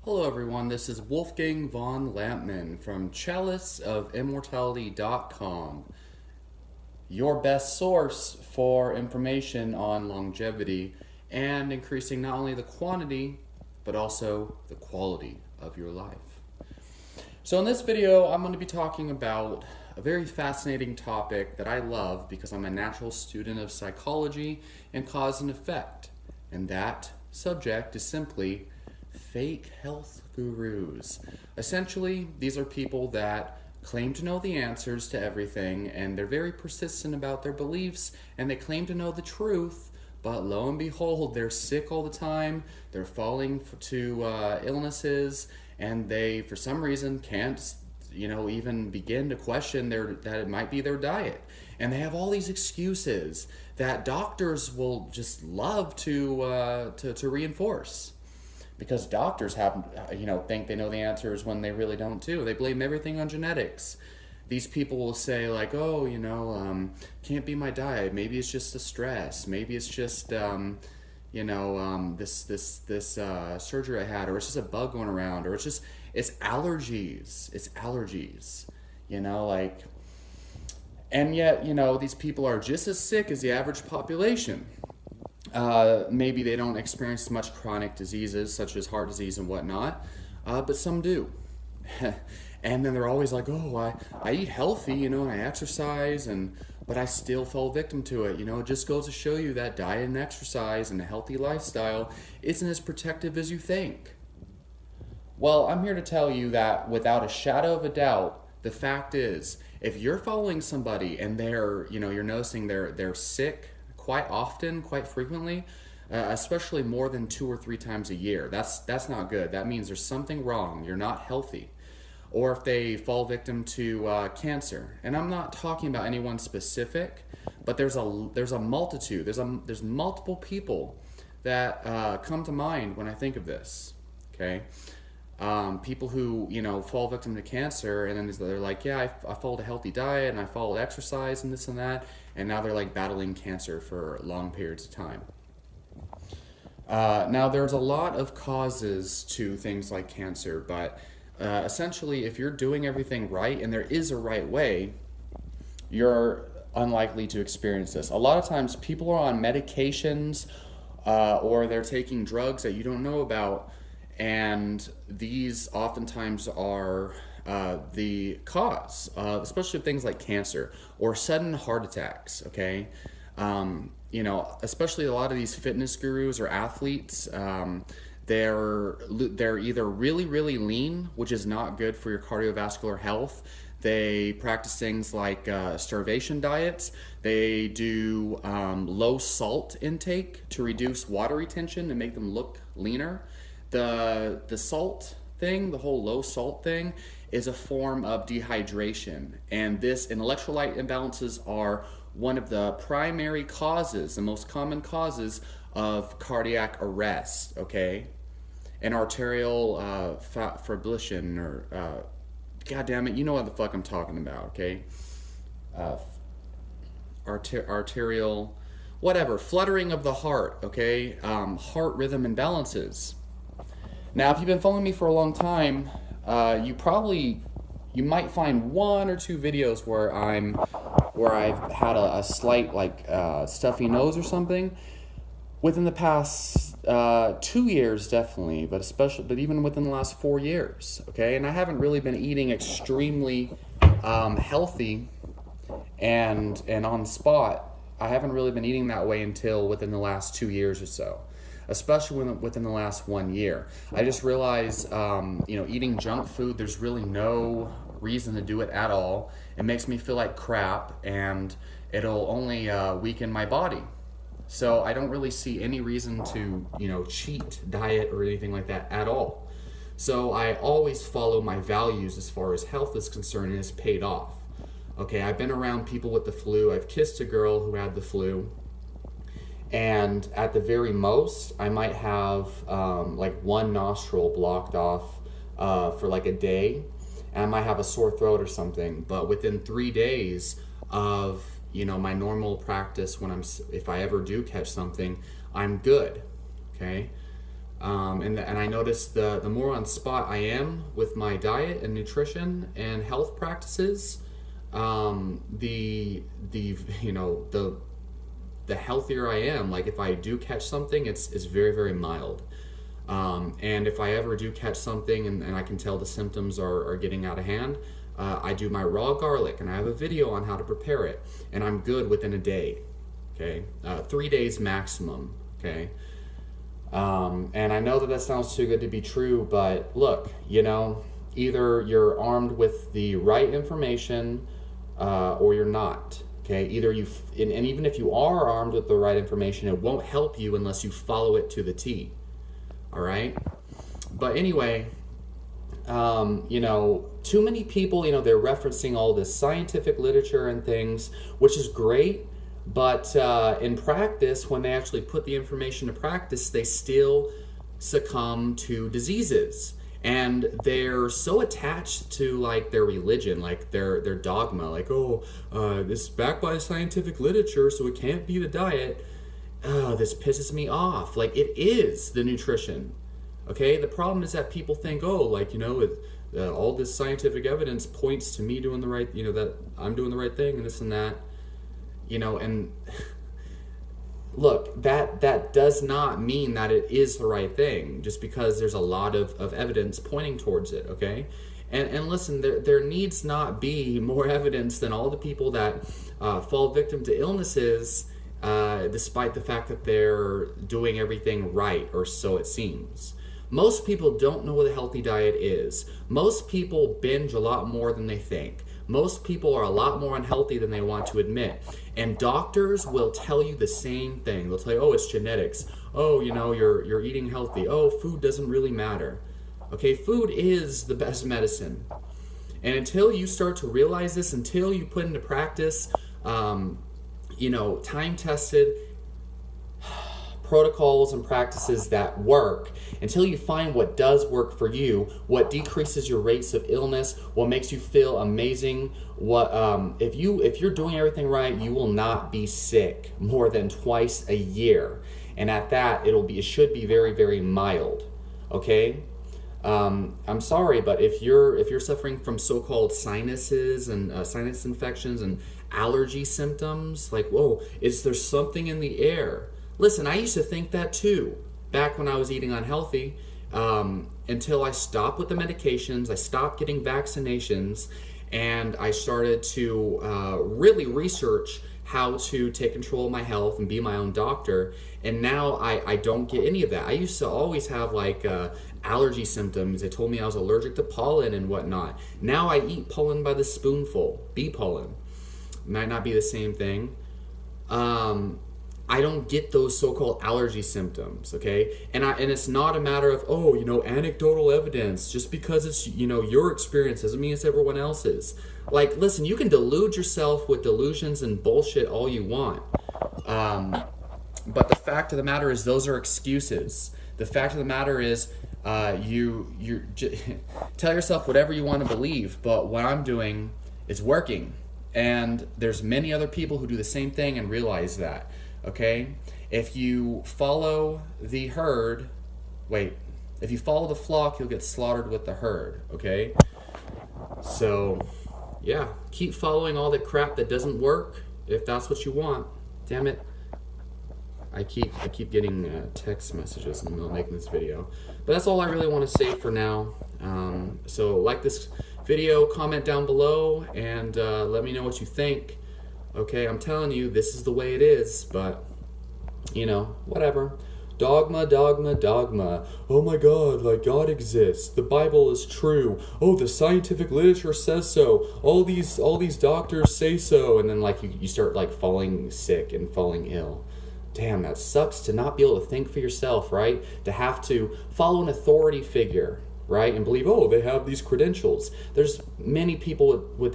Hello everyone, this is Wolfgang von Lampman from chaliceofimmortality.com, your best source for information on longevity and increasing not only the quantity but also the quality of your life. So in this video, I'm going to be talking about a very fascinating topic that I love because I'm a natural student of psychology and cause and effect, and that subject is simply fake health gurus. Essentially, these are people that claim to know the answers to everything, and they're very persistent about their beliefs, and they claim to know the truth, but lo and behold, they're sick all the time, they're falling to illnesses, and they, for some reason, can't even begin to question that it might be their diet. And they have all these excuses that doctors will just love to reinforce. Because doctors think they know the answers when they really don't too. They blame everything on genetics. These people will say like, can't be my diet. Maybe it's just the stress. Maybe it's just, this surgery I had, or it's just a bug going around, or it's allergies. It's allergies, and yet, these people are just as sick as the average population. Maybe they don't experience much chronic diseases such as heart disease and whatnot, but some do. And then they're always like, I eat healthy, and I exercise, but I still fall victim to it. It just goes to show you that diet and exercise and a healthy lifestyle isn't as protective as you think. Well, I'm here to tell you that without a shadow of a doubt, the fact is, if you're following somebody and they're, you're noticing they're sick quite often, quite frequently, especially more than 2 or 3 times a year, that's not good. That means there's something wrong. You're not healthy. Or if they fall victim to cancer, and I'm not talking about anyone specific, but there's a multitude. There's multiple people that come to mind when I think of this. Okay. People who, fall victim to cancer, and then they're like, I followed a healthy diet and I followed exercise and this and that, and now they're like battling cancer for long periods of time. Now there's a lot of causes to things like cancer, but essentially if you're doing everything right, and there is a right way, you're unlikely to experience this. A lot of times people are on medications or they're taking drugs that you don't know about, and these oftentimes are the cause, especially of things like cancer or sudden heart attacks, okay? Especially a lot of these fitness gurus or athletes, they're either really, really lean, which is not good for your cardiovascular health. They practice things like starvation diets. They do low salt intake to reduce water retention and make them look leaner. The salt thing, the whole low salt thing, is a form of dehydration, and electrolyte imbalances are one of the primary causes, the most common causes of cardiac arrest, okay, and arterial fibrillation, or god damn it, you know what the fuck I'm talking about, okay, arterial, whatever, fluttering of the heart, okay, heart rhythm imbalances. Now, if you've been following me for a long time, you might find 1 or 2 videos where I've had a slight stuffy nose or something within the past 2 years, definitely, but even within the last 4 years. Okay, and I haven't really been eating extremely healthy and on spot. I haven't really been eating that way until within the last 2 years or so. Especially within the last 1 year. I just realized, eating junk food, there's really no reason to do it at all. It makes me feel like crap, and it'll only weaken my body. So I don't really see any reason to, cheat diet or anything like that at all. So I always follow my values as far as health is concerned, and it's paid off. Okay, I've been around people with the flu. I've kissed a girl who had the flu. And at the very most, I might have one nostril blocked off for like a day, and I might have a sore throat or something. But within 3 days of my normal practice, if I ever do catch something, I'm good. Okay, And I noticed the more on spot I am with my diet and nutrition and health practices, the healthier I am. Like if I do catch something, it's very, very mild. And if I ever do catch something and I can tell the symptoms are getting out of hand, I do my raw garlic, and I have a video on how to prepare it, and I'm good within a day. Okay, 3 days maximum. Okay. And I know that sounds too good to be true, but look, either you're armed with the right information, or you're not. Okay, either and even if you are armed with the right information, it won't help you unless you follow it to the T. All right. But anyway, too many people, they're referencing all this scientific literature and things, which is great. But in practice, when they actually put the information to practice, they still succumb to diseases. And they're so attached to like their religion, like their dogma, like, this is backed by scientific literature, so it can't be the diet. This pisses me off. Like, it is the nutrition. Okay, the problem is that people think, all this scientific evidence points to me doing the right, that I'm doing the right thing and this and that. And look, that does not mean that it is the right thing, just because there's a lot of evidence pointing towards it, okay? And listen, there needs not be more evidence than all the people that fall victim to illnesses, despite the fact that they're doing everything right, or so it seems. Most people don't know what a healthy diet is. Most people binge a lot more than they think. Most people are a lot more unhealthy than they want to admit. And doctors will tell you the same thing. They'll tell you, it's genetics. You're eating healthy. Food doesn't really matter. Okay, food is the best medicine. And until you start to realize this, until you put into practice, time-tested protocols and practices that work, until you find what does work for you, what decreases your rates of illness, what makes you feel amazing, if you're doing everything right, you will not be sick more than twice a year. And at that, it should be very, very mild. Okay? I'm sorry, but if you're suffering from so-called sinuses and sinus infections and allergy symptoms, like, is there something in the air? Listen, I used to think that too, back when I was eating unhealthy, until I stopped with the medications, I stopped getting vaccinations, and I started to really research how to take control of my health and be my own doctor. And now I don't get any of that. I used to always have allergy symptoms. They told me I was allergic to pollen and whatnot. Now I eat pollen by the spoonful, bee pollen. Might not be the same thing. I don't get those so-called allergy symptoms, okay? And it's not a matter of, anecdotal evidence. Just because it's, your experience doesn't mean it's everyone else's. Like, listen, you can delude yourself with delusions and bullshit all you want. But the fact of the matter is, those are excuses. The fact of the matter is, you tell yourself whatever you want to believe, but what I'm doing is working. And there's many other people who do the same thing and realize that. Okay? If you follow the flock, you'll get slaughtered with the herd. Okay? So, yeah, keep following all the crap that doesn't work, if that's what you want. Damn it. I keep getting text messages in the middle of making this video. But that's all I really want to say for now. So like this video, comment down below, and let me know what you think. Okay, I'm telling you, this is the way it is, but, whatever. Dogma, dogma, dogma. Oh my God, God exists. The Bible is true. Oh, the scientific literature says so. All these doctors say so. And then, you start, falling sick and falling ill. Damn, that sucks to not be able to think for yourself, right? To have to follow an authority figure, right? And believe, they have these credentials. There's many people with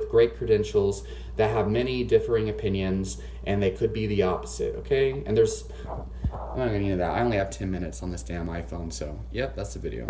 great credentials that have many differing opinions, and they could be the opposite, okay? And I'm not going to get into that. I only have 10 minutes on this damn iPhone, so, yep, that's the video.